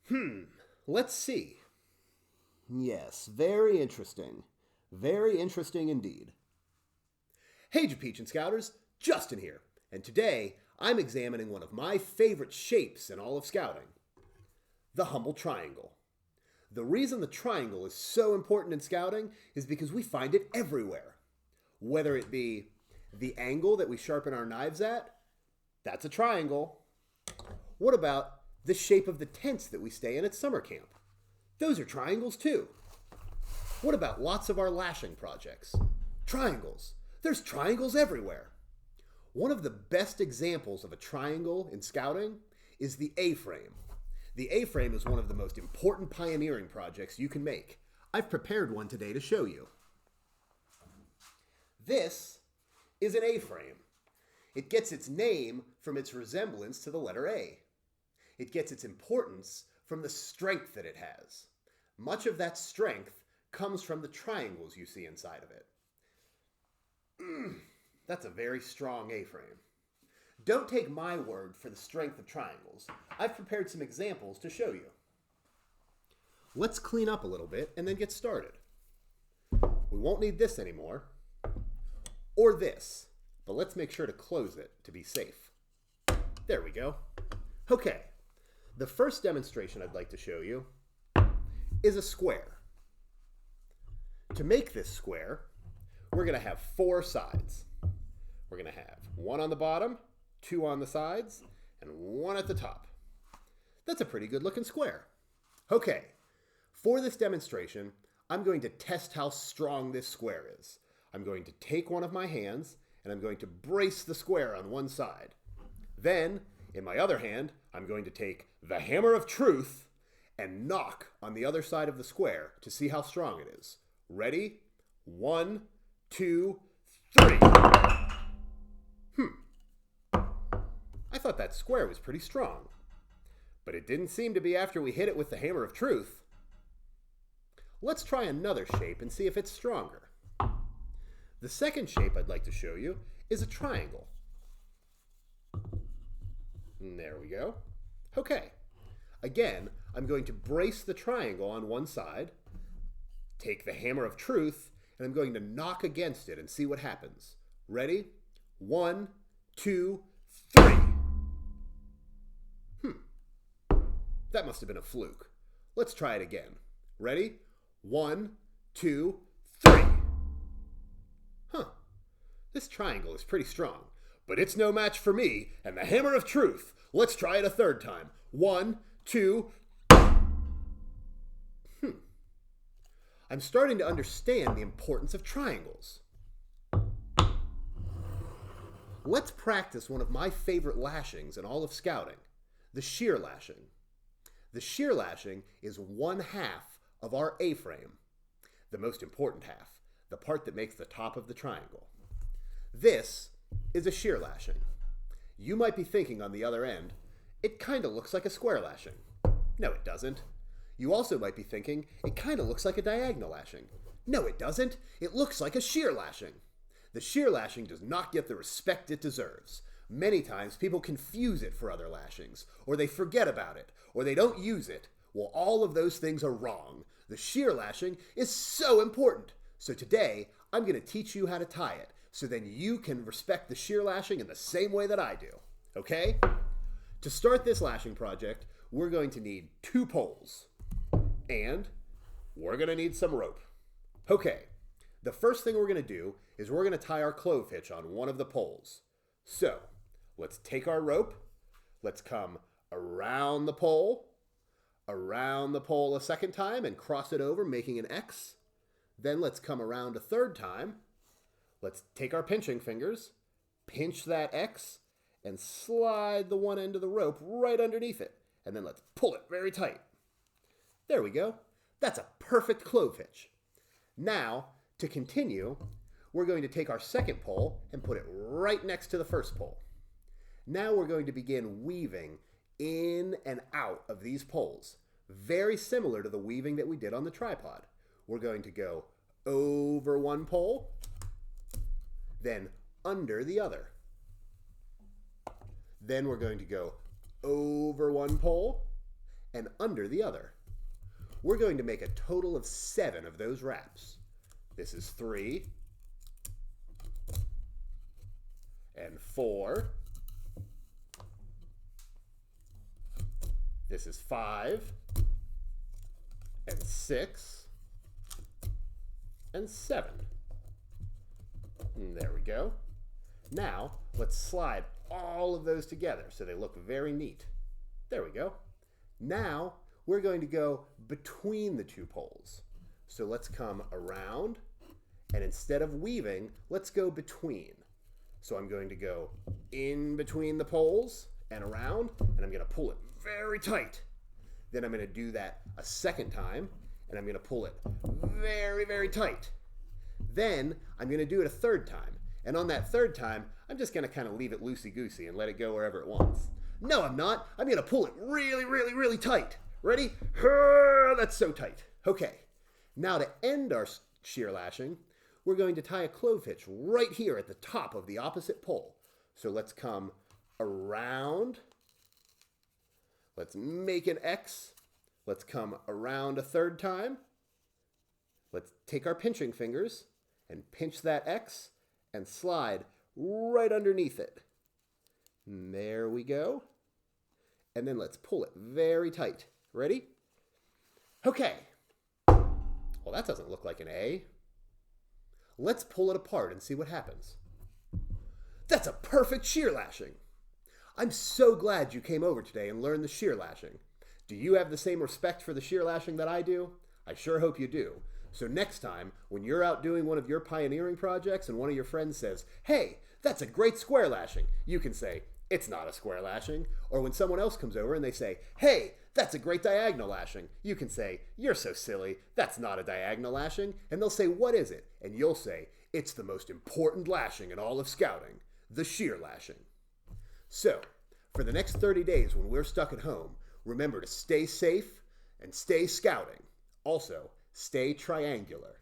Hmm, let's see. Yes, very interesting. Very interesting indeed. Hey Japeechen Scouters, Justin here, and today I'm examining one of my favorite shapes in all of Scouting, the humble triangle. The reason the triangle is so important in Scouting is because we find it everywhere. Whether it be the angle that we sharpen our knives at, that's a triangle. What about the shape of the tents that we stay in at summer camp? Those are triangles too. What about lots of our lashing projects? Triangles. There's triangles everywhere. One of the best examples of a triangle in Scouting is the A-frame. The A-frame is one of the most important pioneering projects you can make. I've prepared one today to show you. This is an A-frame. It gets its name from its resemblance to the letter A. It gets its importance from the strength that it has. Much of that strength comes from the triangles you see inside of it. That's a very strong A-frame. Don't take my word for the strength of triangles. I've prepared some examples to show you. Let's clean up a little bit and then get started. We won't need this anymore, or this, but let's make sure to close it to be safe. There we go. Okay, the first demonstration I'd like to show you is a square. To make this square, we're going to have 4 sides. We're going to have 1 on the bottom, 2 on the sides, and 1 at the top. That's a pretty good looking square. Okay, for this demonstration, I'm going to test how strong this square is. I'm going to take one of my hands and I'm going to brace the square on one side. Then, in my other hand, I'm going to take the hammer of truth and knock on the other side of the square to see how strong it is. Ready? 1, 2, 3. I thought that square was pretty strong, but it didn't seem to be after we hit it with the hammer of truth. Let's try another shape and see if it's stronger. The second shape I'd like to show you is a triangle. And there we go. Okay. Again, I'm going to brace the triangle on one side, take the hammer of truth, and I'm going to knock against it and see what happens. Ready? 1, 2, 3. That must have been a fluke. Let's try it again. Ready? 1, 2, 3. This triangle is pretty strong, but it's no match for me and the hammer of truth. Let's try it a third time. 1, 2. I'm starting to understand the importance of triangles. Let's practice one of my favorite lashings in all of Scouting, the shear lashing. The shear lashing is 1/2 of our A-frame, the most important half, the part that makes the top of the triangle. This is a shear lashing. You might be thinking on the other end, it kind of looks like a square lashing. No, it doesn't. You also might be thinking, it kind of looks like a diagonal lashing. No, it doesn't. It looks like a shear lashing. The shear lashing does not get the respect it deserves. Many times people confuse it for other lashings, or they forget about it, or they don't use it. Well, all of those things are wrong. The shear lashing is so important. So today, I'm going to teach you how to tie it, so then you can respect the shear lashing in the same way that I do. Okay? To start this lashing project, we're going to need 2 poles. And we're going to need some rope. Okay, the first thing we're going to do is we're going to tie our clove hitch on one of the poles. So, let's take our rope. Let's come around the pole a second time and cross it over, making an X. Then let's come around a third time. Let's take our pinching fingers, pinch that X, and slide the one end of the rope right underneath it. And then let's pull it very tight. There we go. That's a perfect clove hitch. Now, to continue, we're going to take our second pole and put it right next to the first pole. Now we're going to begin weaving in and out of these poles, very similar to the weaving that we did on the tripod. We're going to go over one pole, then under the other. Then we're going to go over one pole and under the other. We're going to make a total of 7 of those wraps. This is 3 and 4. This is 5 and 6 and 7. And there we go. Now, let's slide all of those together so they look very neat. There we go. Now, we're going to go between the 2 poles. So let's come around, and instead of weaving, let's go between. So I'm going to go in between the poles and around, and I'm going to pull it very tight. Then I'm going to do that a second time, and I'm going to pull it very, very tight. Then I'm going to do it a third time. And on that third time, I'm just going to kind of leave it loosey-goosey and let it go wherever it wants. No, I'm not. I'm going to pull it really, really, really tight. Ready? That's so tight. Okay. Now to end our shear lashing, we're going to tie a clove hitch right here at the top of the opposite pole. So let's come around. Let's make an X. Let's come around a third time. Let's take our pinching fingers and pinch that X and slide right underneath it. And there we go. And then let's pull it very tight. Ready? Okay. Well, that doesn't look like an A. Let's pull it apart and see what happens. That's a perfect shear lashing. I'm so glad you came over today and learned the shear lashing. Do you have the same respect for the shear lashing that I do? I sure hope you do. So next time, when you're out doing one of your pioneering projects and one of your friends says, "Hey, that's a great square lashing," you can say, "It's not a square lashing." Or when someone else comes over and they say, "Hey, that's a great diagonal lashing," you can say, "You're so silly, that's not a diagonal lashing." And they'll say, "What is it?" And you'll say, "It's the most important lashing in all of scouting, the shear lashing." So, for the next 30 days when we're stuck at home, remember to stay safe and stay scouting. Also, stay triangular.